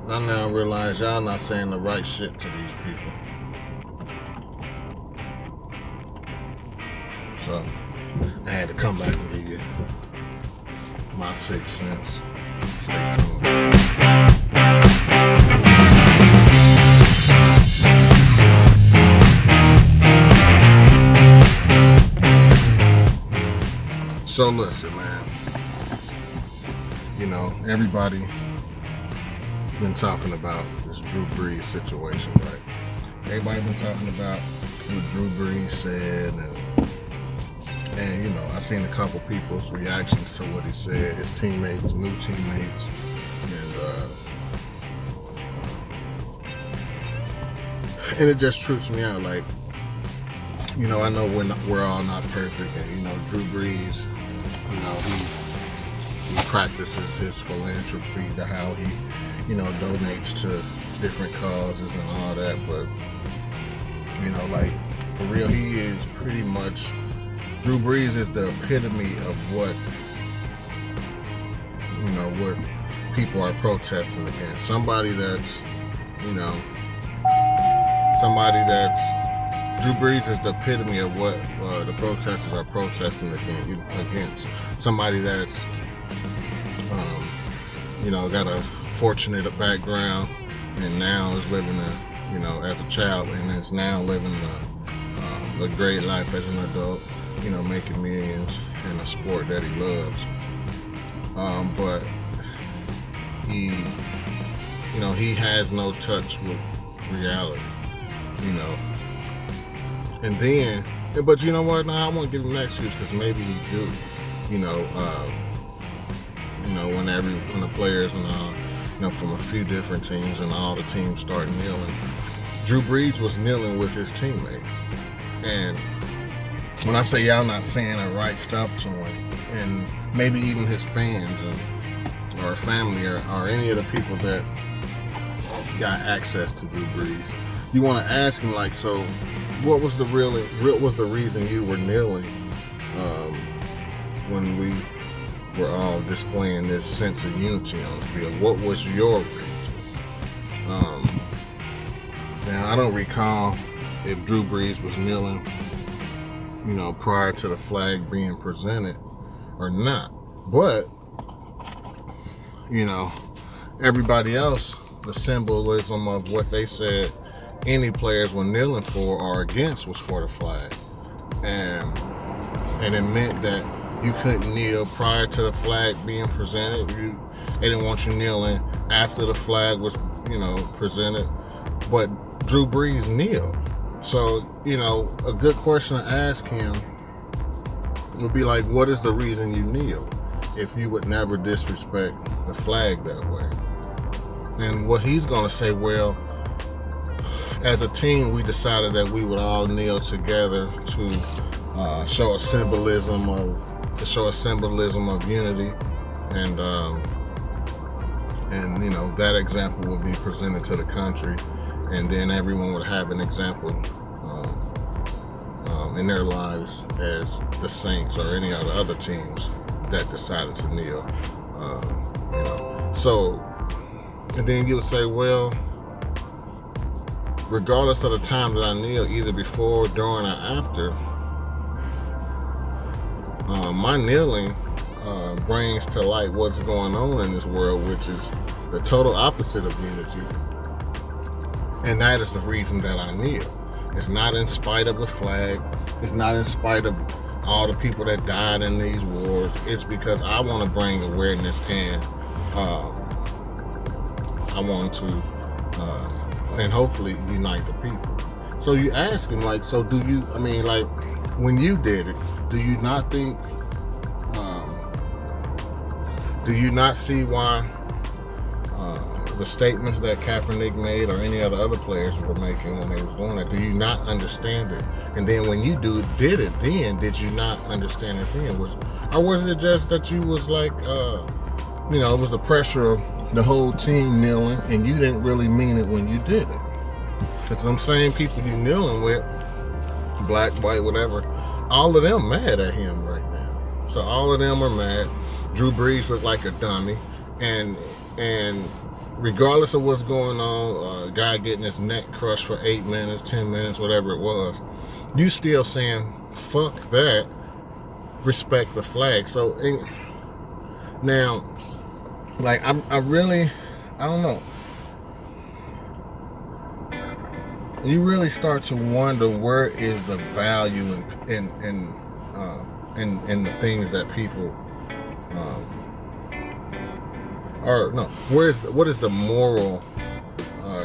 I now realize y'all not saying the right shit to these people. So I had to come back and give you my 6 cents. Stay tuned. So listen, man. You know, everybody been talking about this Drew Brees situation, right? Everybody been talking about what Drew Brees said, and you know, I seen a couple people's reactions to what he said, his teammates, new teammates, and it just trips me out. Like, you know, I know we're all not perfect, and you know, Drew Brees, you know, he practices his philanthropy, to how he, you know, donates to different causes and all that. But you know, like, for real, he is pretty much, Drew Brees is the epitome of what, you know, what people are protesting against. Somebody that's, you know, Drew Brees is the epitome of what the protesters are protesting against. Somebody that's, you know, got a fortunate background and now is living you know, as a child, and is now living a great life as an adult, you know, making millions in a sport that he loves. But he, you know, he has no touch with reality, you know. And then, but you know what? Now I won't give him that excuse, because maybe he do, you know. When the players and you know, from a few different teams and all the teams start kneeling, Drew Brees was kneeling with his teammates. And when I say y'all not saying the right stuff to him, and maybe even his fans or family or any of the people that got access to Drew Brees, you want to ask him, like, so what was the reason you were kneeling when we were all displaying this sense of unity on the field? What was your reason? Now, I don't recall if Drew Brees was kneeling, you know, prior to the flag being presented or not. But, you know, everybody else, the symbolism of what they said any players were kneeling for or against was for the flag. And it meant that you couldn't kneel prior to the flag being presented. They didn't want you kneeling after the flag was, you know, presented. But Drew Brees kneeled. So, you know, a good question to ask him would be like, what is the reason you kneel if you would never disrespect the flag that way? And what he's going to say, well, as a team, we decided that we would all kneel together to show a symbolism of unity, and you know, that example would be presented to the country, and then everyone would have an example in their lives as the Saints or any of the other teams that decided to kneel. You know, so, and then you would say, well, regardless of the time that I kneel, either before, during, or after, my kneeling brings to light what's going on in this world, which is the total opposite of unity. And that is the reason that I kneel. It's not in spite of the flag. It's not in spite of all the people that died in these wars. It's because I want to bring awareness, and I want to and hopefully unite the people. So you ask him, like, so do you, I mean, like, when you did it, do you not think, do you not see why the statements that Kaepernick made or any of the other players were making when they was doing it, do you not understand it? And then when you did it, then did you not understand it then? Or was it just that you was like, you know, it was the pressure of the whole team kneeling, and you didn't really mean it when you did it? Because them same people you kneeling with, black, white, whatever, all of them mad at him right now. So all of them are mad. Drew Brees looked like a dummy, and regardless of what's going on, a guy getting his neck crushed for 8 minutes, 10 minutes, whatever it was, you still saying, fuck that, respect the flag. So, now, like, I don't know. You really start to wonder where is the value in the things that people, what is the moral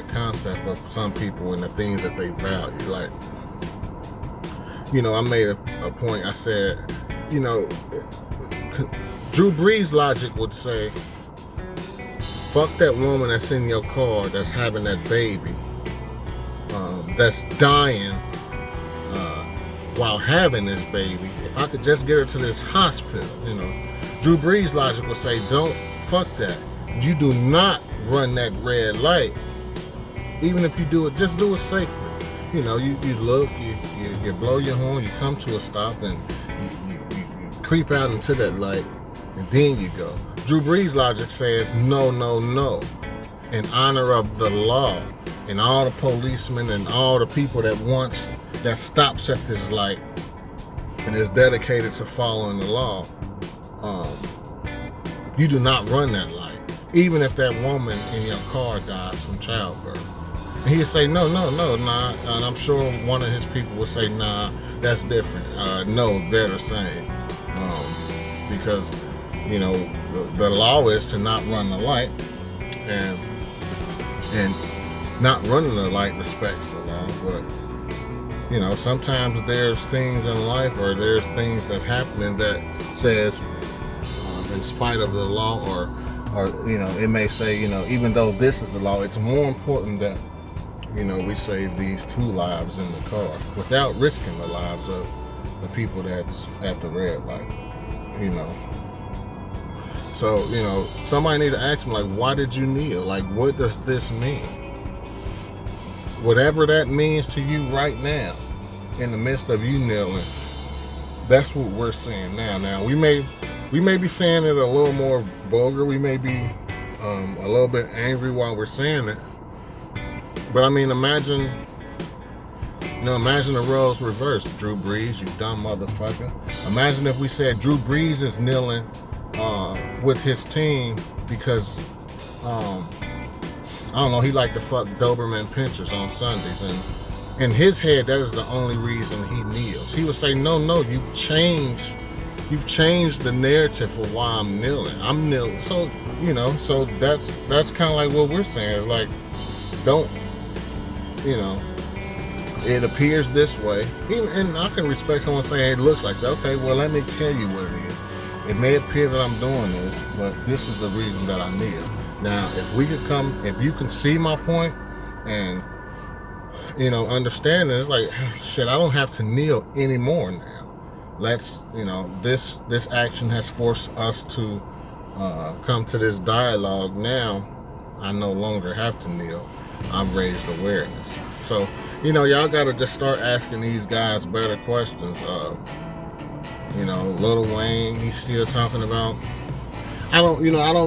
concept of some people and the things that they value? Like, I made a point. I said, Drew Brees' logic would say, fuck that woman that's in your car that's having that baby, that's dying while having this baby. If I could just get her to this hospital, Drew Brees' logic would say, don't, fuck that. You do not run that red light. Even if you do it, just do it safely. You look, you blow your horn, you come to a stop, and you creep out into that light, and then you go. Drew Brees' logic says, no, in honor of the law, and all the policemen and all the people that stops at this light and is dedicated to following the law, you do not run that light, even if that woman in your car dies from childbirth. And he'd say, no, nah, and I'm sure one of his people would say, nah, that's different. No, they're the same, because the law is to not run the light, and not running the light respects the law. But sometimes there's things in life, or there's things that's happening that says, in spite of the law, or it may say, even though this is the law, it's more important that we save these 2 lives in the car without risking the lives of the people that's at the red light. So somebody need to ask me, like, why did you kneel? Like, what does this mean? Whatever that means to you right now, in the midst of you kneeling, that's what we're saying now. Now, we may be saying it a little more vulgar. We may be a little bit angry while we're saying it. But I mean, imagine the roles reversed. Drew Brees, you dumb motherfucker. Imagine if we said Drew Brees is kneeling with his team because, I don't know, he liked to fuck Doberman pinchers on Sundays, and in his head, that is the only reason he kneels. He would say, no, you've changed the narrative for why I'm kneeling. I'm kneeling. So, so that's kind of like what we're saying. It's like, don't, it appears this way. And I can respect someone saying, hey, it looks like that. Okay, well, let me tell you what it is. It may appear that I'm doing this, but this is the reason that I kneel. Now, if you can see my point and, understand it, it's like, shit, I don't have to kneel anymore now. Let's, this action has forced us to come to this dialogue. Now, I no longer have to kneel. I've raised awareness. So, y'all got to just start asking these guys better questions. Lil Wayne, he's still talking about, I don't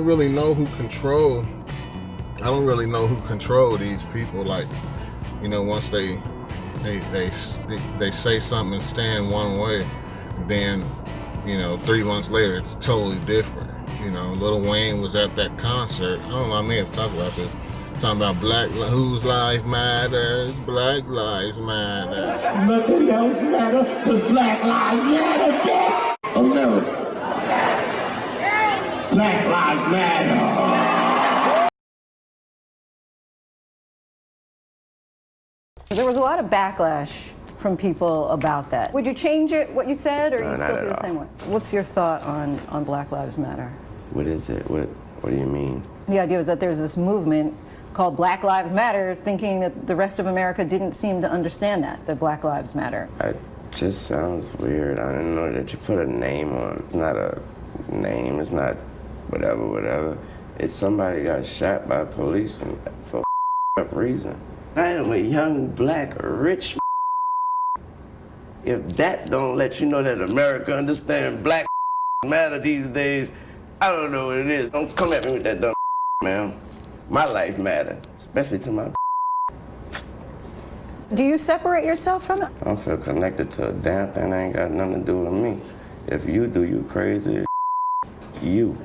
really know who control these people. Like, once they say something and stand one way, and then, 3 months later, it's totally different. Lil Wayne was at that concert. I don't know, I may have talked about this. Talking about whose life matters, Black Lives Matter. Nothing else matters, because Black Lives Matter. America. Black Lives Matter. There was a lot of backlash from people about that. Would you change it, what you said, or you still feel the same way? What's your thought on Black Lives Matter? What is it? What do you mean? The idea was that there's this movement called Black Lives Matter, thinking that the rest of America didn't seem to understand that Black Lives Matter. It just sounds weird. I don't know that you put a name on. It's not a name, it's not whatever. It's somebody got shot by police for a reason. I am a young, black, rich. If that don't let you know that America understands Black Matter these days, I don't know what it is. Don't come at me with that dumb, man. My life matter, especially to my. Do you separate yourself from it? I don't feel connected to a damn thing that ain't got nothing to do with me. If you do, you crazy as you.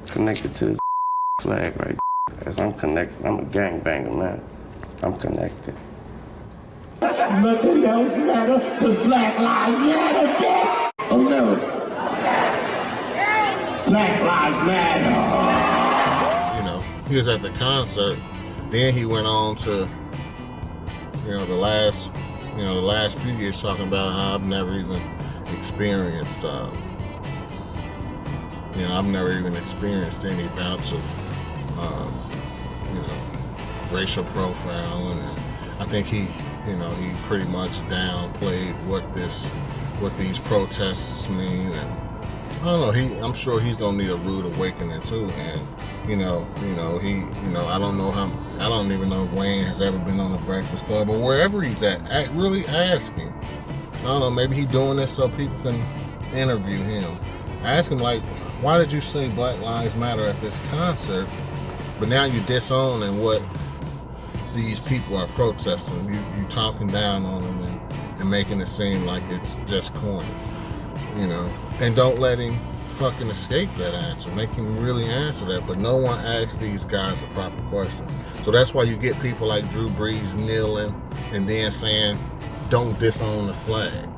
Connected to this flag right. As I'm connected, I'm a gangbanger, man. I'm connected. Nothing else matter, cause Black Lives Matter, bitch! America. Black Lives Matter. You know, he was at the concert, then he went on to, the last few years talking about how I've never even experienced, I've never even experienced any bouts of, racial profiling, and I think he pretty much downplayed what these protests mean, and I don't know. I'm sure he's gonna need a rude awakening too, and I don't know how. I don't even know if Wayne has ever been on the Breakfast Club or wherever he's at. Really asking. I don't know. Maybe he's doing this so people can interview him. Ask him like, why did you say Black Lives Matter at this concert, but now you disowning what these people are protesting? You talking down on them and making it seem like it's just corny, And don't let him fucking escape that answer. Make him really answer that. But no one asks these guys the proper questions. So that's why you get people like Drew Brees kneeling and then saying, "Don't disown the flag."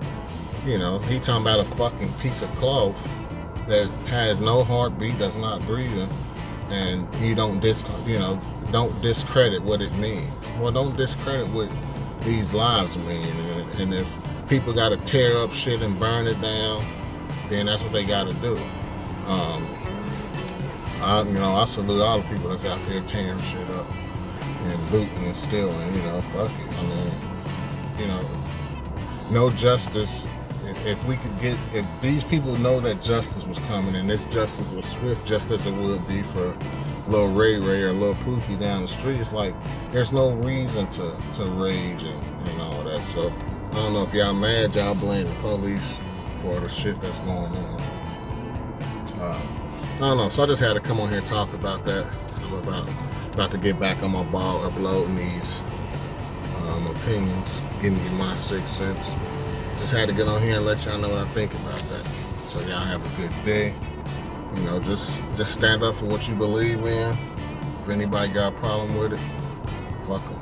He talking about a fucking piece of cloth that has no heartbeat, that's not breathing, and you don't discredit what it means. Well, don't discredit what these lives mean. And if people got to tear up shit and burn it down, then that's what they got to do. I salute all the people that's out there tearing shit up and looting and stealing. Fuck it. No justice. If these people know that justice was coming and this justice was swift, just as it would be for Lil Ray Ray or Lil Pookie down the street, it's like there's no reason to rage and all that. So I don't know if y'all mad, y'all blame the police for the shit that's going on. I don't know. So I just had to come on here and talk about that. I'm about to get back on my ball, uploading these opinions, giving you my 6 cents. Just had to get on here and let y'all know what I think about that. So y'all have a good day. Just stand up for what you believe in. If anybody got a problem with it, fuck them.